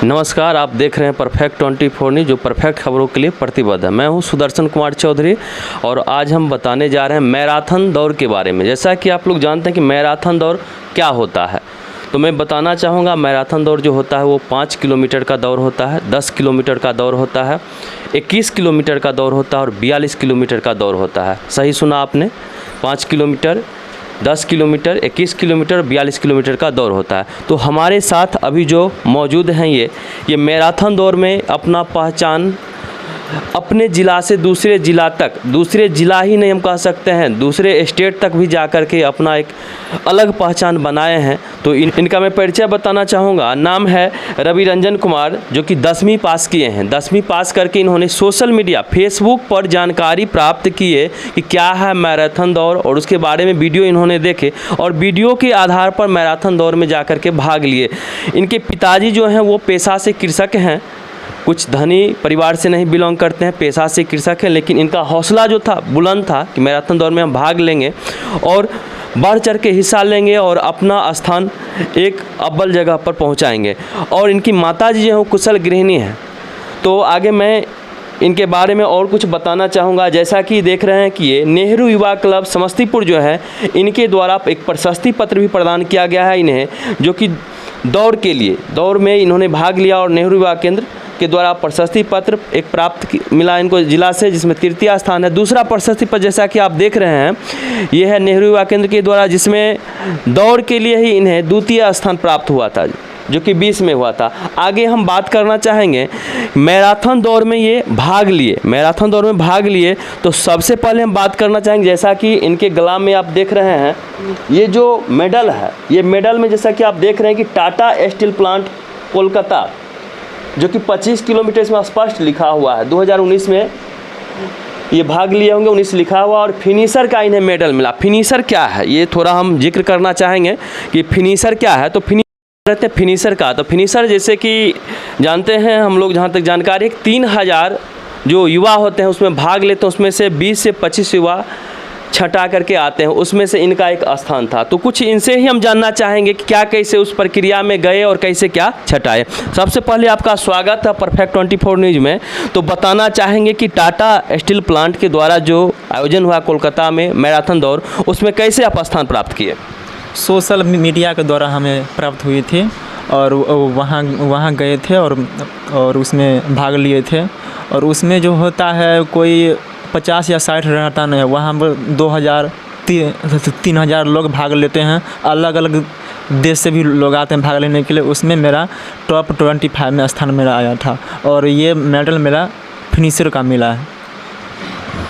नमस्कार, आप देख रहे हैं परफेक्ट 24 न्यूज़, जो परफेक्ट खबरों के लिए प्रतिबद्ध है। मैं हूं सुदर्शन कुमार चौधरी और आज हम बताने जा रहे हैं मैराथन दौड़ के बारे में। जैसा कि आप लोग जानते हैं कि मैराथन दौड़ क्या होता है, तो मैं बताना चाहूँगा। मैराथन दौड़ जो होता है वो 5 किलोमीटर का दौड़ होता है, 10 किलोमीटर का दौड़ होता है, 21 किलोमीटर का दौड़ होता है और 42 किलोमीटर का दौड़ होता है। सही सुना आपने, 5 किलोमीटर, 10 किलोमीटर, 21 किलोमीटर, 42 किलोमीटर का दौड़ होता है। तो हमारे साथ अभी जो मौजूद हैं ये मैराथन दौड़ में अपना पहचान अपने ज़िला से दूसरे ज़िला तक, दूसरे ज़िला ही नहीं हम कह सकते हैं, दूसरे स्टेट तक भी जा कर के अपना एक अलग पहचान बनाए हैं। तो इनका मैं परिचय बताना चाहूँगा। नाम है रवि रंजन कुमार, जो कि 10वीं पास किए हैं। 10वीं पास करके इन्होंने सोशल मीडिया फेसबुक पर जानकारी प्राप्त किए कि क्या है मैराथन दौड़, और उसके बारे में वीडियो इन्होंने देखे और वीडियो के आधार पर मैराथन दौड़ में जा कर के भाग लिए। इनके पिताजी जो हैं वो पेशा से कृषक हैं, कुछ धनी परिवार से नहीं बिलोंग करते हैं, पेशा से कृषक हैं, लेकिन इनका हौसला जो था बुलंद था कि मैराथन दौड़ में हम भाग लेंगे और बढ़ चढ़ के हिस्सा लेंगे और अपना स्थान एक अव्वल जगह पर पहुंचाएंगे। और इनकी माताजी जो है वो कुशल गृहिणी हैं। तो आगे मैं इनके बारे में और कुछ बताना चाहूँगा। जैसा कि देख रहे हैं कि ये नेहरू युवा क्लब समस्तीपुर जो है, इनके द्वारा एक प्रशस्ति पत्र भी प्रदान किया गया है इन्हें, जो कि दौड़ के लिए, दौड़ में इन्होंने भाग लिया और नेहरू युवा केंद्र के द्वारा प्रशस्ति पत्र एक प्राप्त मिला इनको जिला से, जिसमें तृतीय स्थान है। दूसरा प्रशस्ति पत्र जैसा कि आप देख रहे हैं ये है नेहरू युवा केंद्र के द्वारा, जिसमें दौड़ के लिए ही इन्हें द्वितीय स्थान प्राप्त हुआ था, जो कि 20 में हुआ था। आगे हम बात करना चाहेंगे मैराथन दौड़ में ये भाग लिए, मैराथन दौड़ में भाग लिए। तो सबसे पहले हम बात करना चाहेंगे, जैसा कि इनके गला में आप देख रहे हैं ये जो मेडल है, ये मेडल में जैसा कि आप देख रहे हैं कि टाटा स्टील प्लांट कोलकाता, जो कि 25 किलोमीटर इसमें स्पष्ट लिखा हुआ है। 2019 में ये भाग लिए होंगे, 19 लिखा हुआ, और फिनिशर का इन्हें मेडल मिला। फिनिशर क्या है ये थोड़ा हम जिक्र करना चाहेंगे कि फिनिशर क्या है। तो रहते हैं फिनिशर का, तो फिनिशर जैसे कि जानते हैं हम लोग, जहाँ तक जानकारी है, 3000 जो युवा होते हैं उसमें भाग लेते हैं, उसमें से 20 से 25 युवा छटा करके आते हैं, उसमें से इनका एक स्थान था। तो कुछ इनसे ही हम जानना चाहेंगे कि क्या कैसे उस प्रक्रिया में गए और कैसे क्या छटाए। सबसे पहले आपका स्वागत है परफेक्ट 24 न्यूज़ में। तो बताना चाहेंगे कि टाटा स्टील प्लांट के द्वारा जो आयोजन हुआ कोलकाता में मैराथन दौड़, उसमें कैसे आप स्थान प्राप्त किए? सोशल मीडिया के द्वारा हमें प्राप्त हुई थी और वहाँ गए थे और उसमें भाग लिए थे। और उसमें जो होता है कोई 50 या 60 रहता नहीं है, वहाँ पर 3,000 लोग भाग लेते हैं। अलग अलग देश से भी लोग आते हैं भाग लेने के लिए। उसमें मेरा टॉप 25 में स्थान मेरा आया था और ये मेडल मेरा फिनिशर का मिला है।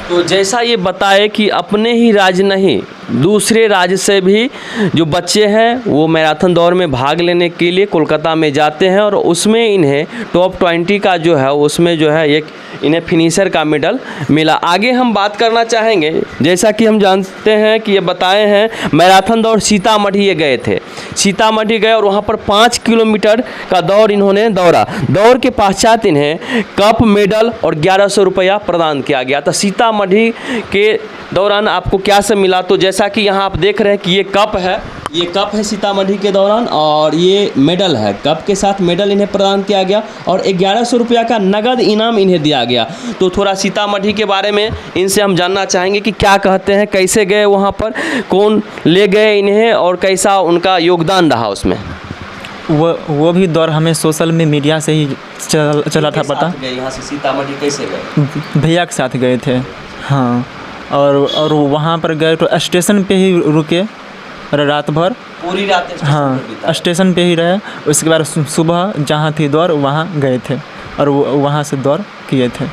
तो जैसा ये बताए कि अपने ही राज्य नहीं, दूसरे राज्य से भी जो बच्चे हैं वो मैराथन दौड़ में भाग लेने के लिए कोलकाता में जाते हैं और उसमें इन्हें टॉप 20 का जो है उसमें जो है एक इन्हें फिनिशर का मेडल मिला। आगे हम बात करना चाहेंगे, जैसा कि हम जानते हैं कि ये बताए हैं मैराथन दौड़ सीतामढ़ी ये गए थे, सीतामढ़ी गए और वहाँ पर 5 किलोमीटर का दौड़ इन्होंने दौड़ा। दौड़ के पश्चात इन्हें कप, मेडल और 1100 रुपया प्रदान किया गया। तो सीतामढ़ी के दौरान आपको क्या सब मिला? तो जैसा कि यहाँ आप देख रहे हैं कि ये कप है, ये कप है सीतामढ़ी के दौरान, और ये मेडल है। कप के साथ मेडल इन्हें प्रदान किया गया और 1100 रुपया का नगद इनाम इन्हें दिया गया। तो थोड़ा सीतामढ़ी के बारे में इनसे हम जानना चाहेंगे कि क्या कहते हैं, कैसे गए वहाँ पर, कौन ले गए इन्हें और कैसा उनका योगदान रहा उसमें। वो भी दौर हमें सोशल मीडिया से ही चला था पता। यहाँ से सीतामढ़ी कैसे गए? भैया के साथ गए थे, हाँ। और वहाँ पर गए तो स्टेशन पे ही रुके रात भर, पूरी रात हाँ स्टेशन पे ही रहे। उसके बाद सुबह जहाँ थी दौड़ वहाँ गए थे और वहाँ से दौड़ किए थे।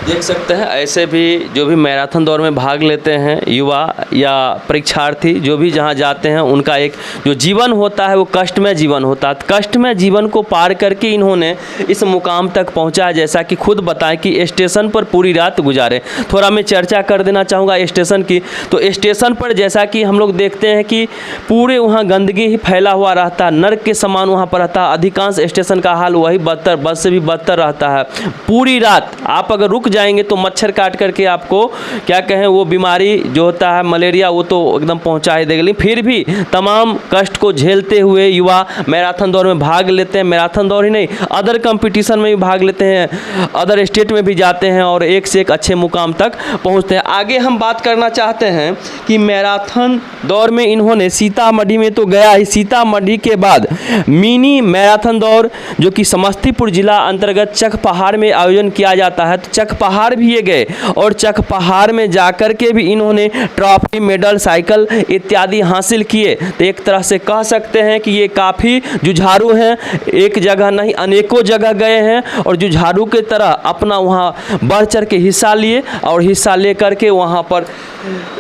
देख सकते हैं ऐसे भी जो भी मैराथन दौड़ में भाग लेते हैं युवा या परीक्षार्थी, जो भी जहां जाते हैं, उनका एक जो जीवन होता है वो कष्टमय जीवन होता है। कष्टमय जीवन को पार करके इन्होंने इस मुकाम तक पहुंचा, जैसा कि खुद बताएं कि स्टेशन पर पूरी रात गुजारे। थोड़ा मैं चर्चा कर देना चाहूँगा स्टेशन की। तो स्टेशन पर जैसा कि हम लोग देखते हैं कि पूरे वहाँ गंदगी ही फैला हुआ रहता है, नर्क के समान वहाँ पर रहता है। अधिकांश स्टेशन का हाल वही बदतर, बद से भी बदतर रहता है। पूरी रात आप अगर रुक जाएंगे तो मच्छर काट करके आपको क्या कहें वो बीमारी जो होता है मलेरिया वो तो एकदम पहुंचा ही देगा। लेकिन फिर भी तमाम कष्ट को झेलते हुए युवा मैराथन दौड़ में भाग लेते हैं। मैराथन दौड़ ही नहीं, अदर कंपटीशन में भी भाग लेते हैं, अदर स्टेट में भी जाते हैं और एक से एक अच्छे मुकाम तक पहुंचते हैं। आगे हम बात करना चाहते हैं कि मैराथन दौड़ में इन्होंने सीतामढ़ी में तो गया ही, सीतामढ़ी के बाद मिनी मैराथन दौड़ जो कि समस्तीपुर जिला अंतर्गत चक पहाड़ में आयोजन किया जाता है, तो चक पहाड़ भी ये गए और चक पहाड़ में जाकर के भी इन्होंने ट्रॉफी, मेडल, साइकिल इत्यादि हासिल किए। तो एक तरह से कह सकते हैं कि ये काफ़ी जुझारू हैं, एक जगह नहीं अनेकों जगह गए हैं और जुझारू की तरह अपना वहाँ बढ़ चढ़ के हिस्सा लिए और हिस्सा ले करके वहाँ पर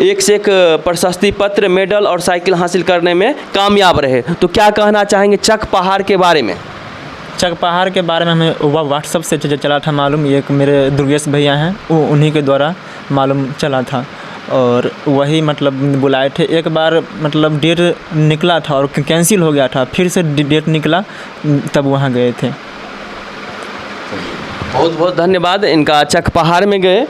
एक से एक प्रशस्ति पत्र, मेडल और साइकिल हासिल करने में कामयाब रहे। तो क्या कहना चाहेंगे चक पहाड़ के बारे में? चक पहाड़ के बारे में हमें वह व्हाट्सअप से चला था मालूम, एक मेरे दुर्गेश भैया हैं वो उन्हीं के द्वारा मालूम चला था और वही मतलब बुलाए थे। एक बार मतलब डेट निकला था और कैंसिल हो गया था, फिर से डेट निकला तब वहाँ गए थे। बहुत बहुत धन्यवाद। इनका चक पहाड़ में गए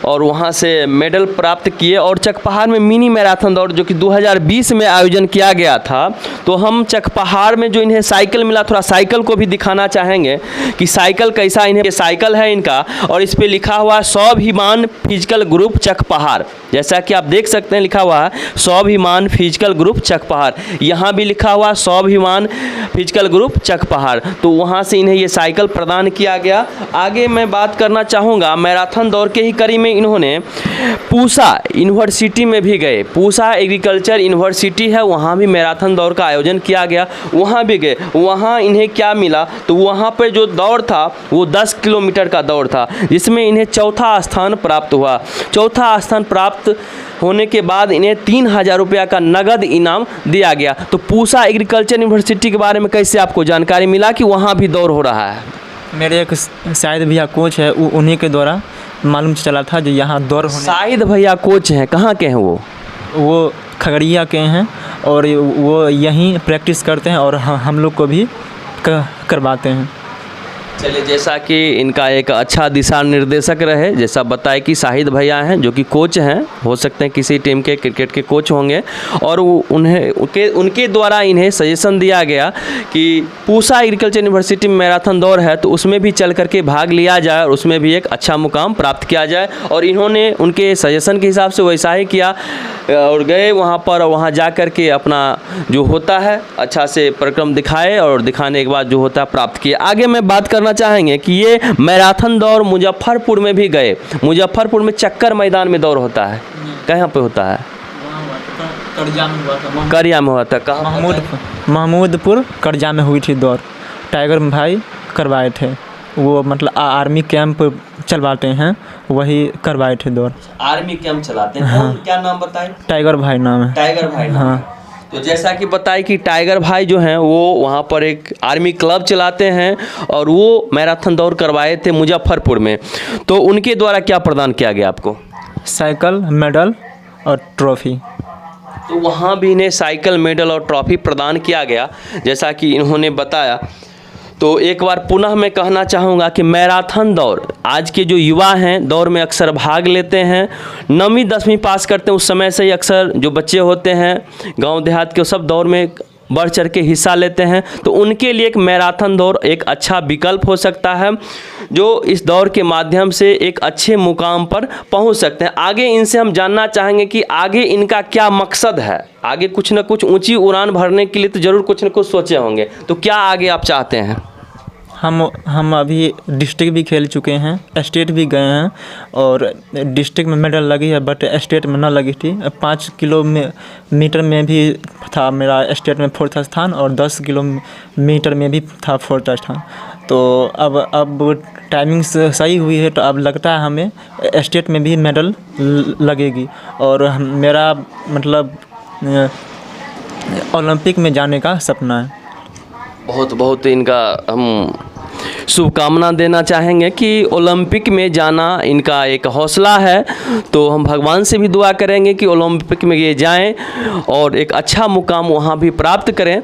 और वहाँ से मेडल प्राप्त किए और चक पहाड़ में मिनी मैराथन दौड़ जो कि 2020 में आयोजन किया गया था, तो हम चक पहाड़ में जो इन्हें साइकिल मिला, थोड़ा साइकिल को भी दिखाना चाहेंगे कि साइकिल कैसा इन्हें साइकिल है इनका और इस पर लिखा हुआ है स्वाभिमान फिजिकल ग्रुप चक पहाड़। जैसा कि आप देख सकते हैं लिखा हुआ है स्वाभिमान फिजिकल ग्रुप चक पहाड़, यहाँ भी लिखा हुआ स्वाभिमान फिजिकल ग्रुप चक पहाड़। तो वहाँ से इन्हें ये साइकिल प्रदान किया गया। आगे मैं बात करना चाहूँगा मैराथन दौड़ के ही कड़ी में इन्होंने पूसा यूनिवर्सिटी में भी गए। पूसा एग्रीकल्चर यूनिवर्सिटी है, वहाँ भी मैराथन दौड़ का आयोजन किया गया, वहाँ भी गए। वहाँ इन्हें क्या मिला, तो वहाँ पर जो दौड़ था वो 10 किलोमीटर का दौड़ था जिसमें इन्हें चौथा स्थान प्राप्त हुआ। चौथा स्थान प्राप्त होने के बाद इन्हें 3000 रुपया का नगद इनाम दिया गया। तो पूसा एग्रीकल्चर यूनिवर्सिटी के बारे में कैसे आपको जानकारी मिला कि वहाँ भी दौड़ हो रहा है? मेरे एक शायद भैया कोच है, उन्हीं के द्वारा मालूम चला था जो यहाँ दौड़ होने। शायद भैया कोच हैं, कहाँ के हैं वो खगड़िया के हैं और वो यहीं प्रैक्टिस करते हैं और हम लोग को भी करवाते हैं। चलिए, जैसा कि इनका एक अच्छा दिशा निर्देशक रहे, जैसा बताए कि शाहिद भैया हैं जो कि कोच हैं, हो सकते हैं किसी टीम के क्रिकेट के कोच होंगे और उनके द्वारा इन्हें सजेशन दिया गया कि पूसा एग्रीकल्चर यूनिवर्सिटी में मैराथन दौड़ है तो उसमें भी चल करके भाग लिया जाए और उसमें भी एक अच्छा मुकाम प्राप्त किया जाए। और इन्होंने उनके सजेशन के हिसाब से वैसा ही किया और गए वहाँ पर, वहाँ जा कर के अपना जो होता है अच्छा से परिक्रम दिखाए और दिखाने के बाद जो होता है प्राप्त किए। आगे मैं बात करना चाहेंगे कि ये मैराथन दौड़ मुजफ्फरपुर में भी गए। मुजफ्फरपुर में चक्कर मैदान में दौड़ होता है, कहाँ पे होता है? करिया में हुआ था। कहाँ? महमूदपुर करजा में हुई थी दौड़, टाइगर भाई करवाए थे। वो मतलब आर्मी कैंप चलवाते हैं, वही करवाए थे दौड़। आर्मी कैंप चलाते हैं। हाँ। क्या नाम बताएं? टाइगर भाई नाम है। टाइगर भाई नाम। हाँ। तो जैसा कि बताए कि टाइगर भाई जो हैं वो वहाँ पर एक आर्मी क्लब चलाते हैं और वो मैराथन दौड़ करवाए थे मुजफ्फरपुर में। तो उनके द्वारा क्या प्रदान किया गया आपको? साइकिल, मेडल और ट्रॉफी। तो वहाँ भी इन्हें साइकिल, मेडल और ट्रॉफी प्रदान किया गया जैसा कि इन्होंने बताया। तो एक बार पुनः मैं कहना चाहूँगा कि मैराथन दौड़ आज के जो युवा हैं दौड़ में अक्सर भाग लेते हैं। 9वीं 10वीं पास करते हैं उस समय से ही अक्सर जो बच्चे होते हैं गांव देहात के सब दौड़ में बढ़ चढ़ के हिस्सा लेते हैं। तो उनके लिए एक मैराथन दौड़ एक अच्छा विकल्प हो सकता है जो इस दौड़ के माध्यम से एक अच्छे मुकाम पर पहुंच सकते हैं। आगे इनसे हम जानना चाहेंगे कि आगे इनका क्या मकसद है। आगे कुछ न कुछ ऊंची उड़ान भरने के लिए तो ज़रूर कुछ न कुछ सोचे होंगे, तो क्या आगे आप चाहते हैं? हम अभी डिस्ट्रिक्ट भी खेल चुके हैं, स्टेट भी गए हैं और डिस्ट्रिक्ट में मेडल लगी है बट स्टेट में ना लगी थी। 5 किलोमीटर में भी था मेरा स्टेट में 4th स्थान और 10 किलोमीटर में भी था 4th स्थान। तो अब टाइमिंग सही हुई है तो अब लगता है हमें स्टेट में भी मेडल लगेगी और मेरा मतलब ओलंपिक में जाने का सपना है। बहुत बहुत इनका हम शुभकामना देना चाहेंगे कि ओलंपिक में जाना इनका एक हौसला है। तो हम भगवान से भी दुआ करेंगे कि ओलंपिक में ये जाएं और एक अच्छा मुकाम वहाँ भी प्राप्त करें।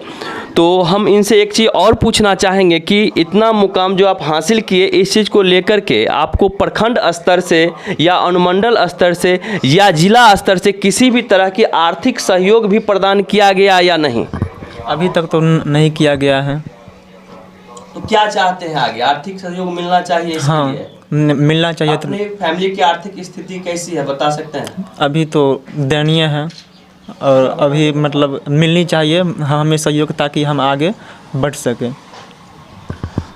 तो हम इनसे एक चीज़ और पूछना चाहेंगे कि इतना मुकाम जो आप हासिल किए, इस चीज़ को लेकर के आपको प्रखंड स्तर से या अनुमंडल स्तर से या जिला स्तर से किसी भी तरह की आर्थिक सहयोग भी प्रदान किया गया या नहीं? अभी तक तो नहीं किया गया है। तो क्या चाहते हैं आगे? आर्थिक सहयोग मिलना चाहिए इसके हाँ, लिए? मिलना चाहिए। तो अपने फैमिली की आर्थिक स्थिति कैसी है, बता सकते हैं? अभी तो दयनीय है और अभी मतलब मिलनी चाहिए हमें सहयोग, ताकि हम आगे बढ़ सकें।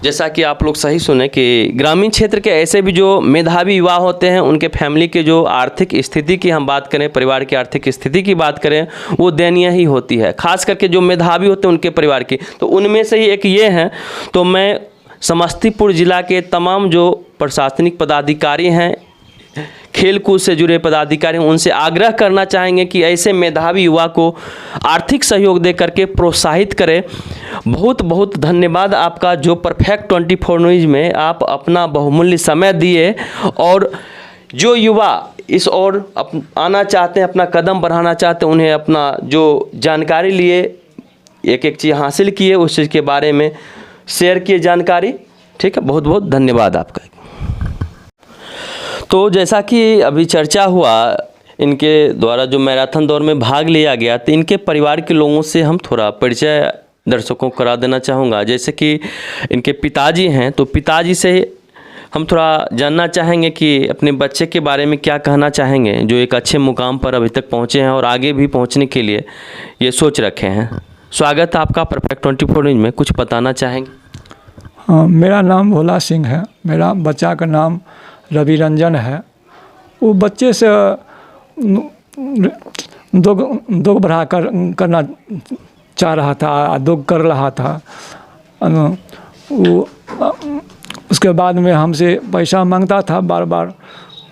जैसा कि आप लोग सही सुने कि ग्रामीण क्षेत्र के ऐसे भी जो मेधावी युवा होते हैं, उनके फैमिली के जो आर्थिक स्थिति की हम बात करें, परिवार की आर्थिक स्थिति की बात करें, वो दयनीय ही होती है। खास करके जो मेधावी होते हैं उनके परिवार की, तो उनमें से ही एक ये हैं। तो मैं समस्तीपुर जिला के तमाम जो प्रशासनिक पदाधिकारी हैं, खेलकूद से जुड़े पदाधिकारी हैं, उनसे आग्रह करना चाहेंगे कि ऐसे मेधावी युवा को आर्थिक सहयोग दे करके प्रोत्साहित करें। बहुत बहुत धन्यवाद आपका, जो परफेक्ट 24 न्यूज़ में आप अपना बहुमूल्य समय दिए। और जो युवा इस ओर आना चाहते हैं, अपना कदम बढ़ाना चाहते हैं, उन्हें अपना जो जानकारी लिए, एक एक चीज़ हासिल किए, उस चीज़ के बारे में शेयर किए जानकारी। ठीक है, बहुत बहुत धन्यवाद आपका। तो जैसा कि अभी चर्चा हुआ, इनके द्वारा जो मैराथन दौड़ में भाग लिया गया, तो इनके परिवार के लोगों से हम थोड़ा परिचय दर्शकों को करा देना चाहूँगा। जैसे कि इनके पिताजी हैं, तो पिताजी से हम थोड़ा जानना चाहेंगे कि अपने बच्चे के बारे में क्या कहना चाहेंगे, जो एक अच्छे मुकाम पर अभी तक पहुँचे हैं और आगे भी पहुँचने के लिए ये सोच रखे हैं। स्वागत है आपका परफेक्ट 24 न्यूज़ में, कुछ बताना चाहेंगे? हाँ, मेरा नाम भोला सिंह है। मेरा बच्चा का नाम रवि रंजन है। वो बच्चे से दो बढ़ा करना चाह रहा था, दो कर रहा था। वो उसके बाद में हमसे पैसा मांगता था बार बार।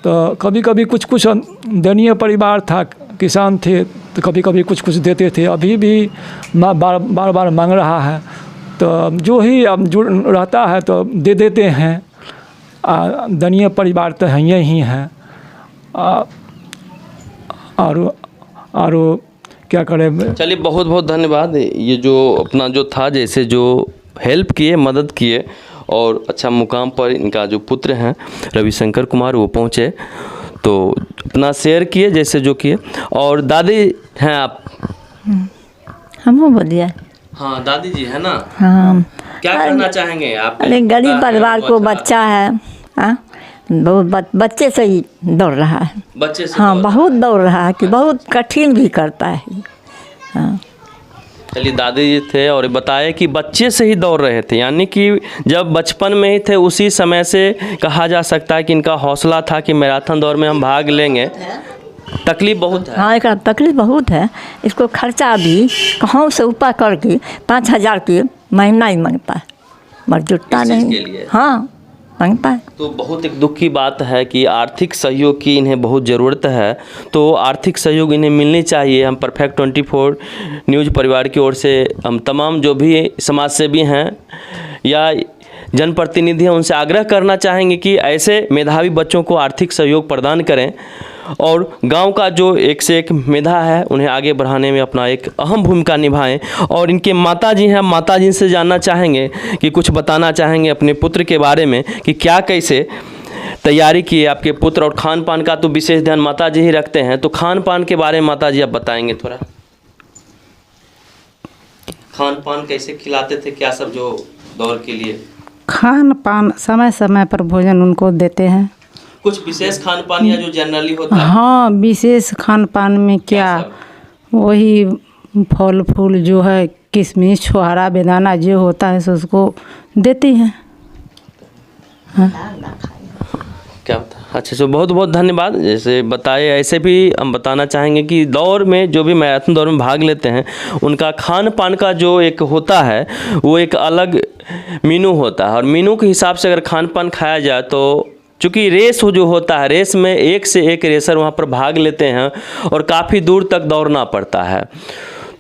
तो कभी कभी कुछ दयनीय परिवार था, किसान थे, तो कभी कभी कुछ देते थे। अभी भी बार मांग रहा है। तो जो ही अब जुड़ रहता है तो दे देते हैं। दयनीय परिवार तो हैं ही हैं। और क्या करें। चलिए, बहुत बहुत धन्यवाद। ये जो अपना जो था, जैसे जो हेल्प किए, मदद किए और अच्छा मुकाम पर इनका जो पुत्र हैं रविशंकर कुमार, वो पहुँचे, तो अपना शेयर किए जैसे जो किए। और दादी हैं आप? हम बोलिए। हाँ दादी जी है ना? हाँ, क्या कहना चाहेंगे आप? अरे गरीब परिवार को बच्चा है, हाँ, बहुत बच्चे से ही दौड़ रहा है। बच्चे से? हाँ, बहुत दौड़ रहा है कि बहुत कठिन भी करता है। हाँ, चलिए, दादी जी थे और बताए कि बच्चे से ही दौड़ रहे थे, यानी कि जब बचपन में ही थे उसी समय से कहा जा सकता है कि इनका हौसला था कि मैराथन दौड़ में हम भाग लेंगे। तकलीफ बहुत है। हाँ, एक तकलीफ बहुत है। इसको खर्चा भी कहाँ से ऊपर करके 5,000 की महीना ही मांगता है, मगर जुटता इस चीज़ नहीं। के लिए? हाँ, मांगता है। तो बहुत एक दुख की बात है कि आर्थिक सहयोग की इन्हें बहुत ज़रूरत है। तो आर्थिक सहयोग इन्हें मिलनी चाहिए। हम परफेक्ट 24 न्यूज़ परिवार की ओर से हम तमाम जो भी समाज सेवी हैं या जनप्रतिनिधि हैं, उनसे आग्रह करना चाहेंगे कि ऐसे मेधावी बच्चों को आर्थिक सहयोग प्रदान करें और गांव का जो एक से एक मेधा है, उन्हें आगे बढ़ाने में अपना एक अहम भूमिका निभाएं। और इनके माताजी हैं, माताजी से जानना चाहेंगे कि कुछ बताना चाहेंगे अपने पुत्र के बारे में कि क्या कैसे तैयारी की है आपके पुत्र। और खान पान का तो विशेष ध्यान माताजी ही रखते हैं, तो खान पान के बारे में माताजी आप बताएंगे थोड़ा? खान पान कैसे खिलाते थे, क्या सब जो दौड़ के लिए? खान पान समय समय पर भोजन उनको देते हैं। कुछ विशेष खान पान या जो जनरली होता है? हाँ, विशेष खान पान में क्या, वही फल फूल जो है, किशमिश, छोहारा, बेदाना जो होता है सो उसको देती हैं। हाँ। क्या होता है? अच्छा, तो बहुत बहुत धन्यवाद। जैसे बताए, ऐसे भी हम बताना चाहेंगे कि दौड़ में जो भी मैराथन दौड़ में भाग लेते हैं, उनका खान पान का जो एक होता है, वो एक अलग मीनू होता है। और मीनू के हिसाब से अगर खान पान खाया जाए तो चूँकि रेस जो होता है, रेस में एक से एक रेसर वहाँ पर भाग लेते हैं और काफ़ी दूर तक दौड़ना पड़ता है।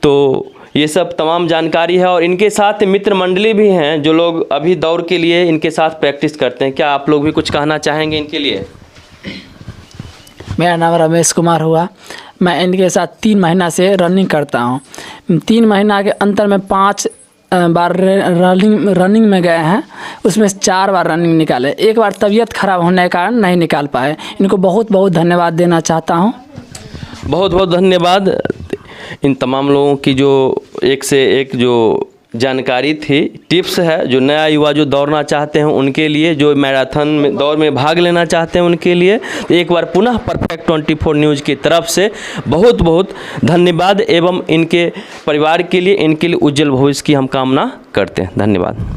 तो ये सब तमाम जानकारी है। और इनके साथ मित्र मंडली भी हैं जो लोग अभी दौड़ के लिए इनके साथ प्रैक्टिस करते हैं। क्या आप लोग भी कुछ कहना चाहेंगे इनके लिए? मेरा नाम रमेश कुमार हुआ। मैं इनके साथ 3 महीना से रनिंग करता हूँ। 3 महीना के अंतर में 5 बार रनिंग में गए हैं, उसमें 4 बार रनिंग निकाले। एक बार तबीयत खराब होने के कारण नहीं निकाल पाए। इनको बहुत बहुत धन्यवाद देना चाहता हूँ। बहुत बहुत धन्यवाद। इन तमाम लोगों की जो एक से एक जो जानकारी थी, टिप्स है, जो नया युवा जो दौड़ना चाहते हैं उनके लिए, जो मैराथन में दौड़ में भाग लेना चाहते हैं उनके लिए, एक बार पुनः परफेक्ट 24 न्यूज़ की तरफ से बहुत बहुत धन्यवाद एवं इनके परिवार के लिए, इनके लिए उज्जवल भविष्य की हम कामना करते हैं। धन्यवाद।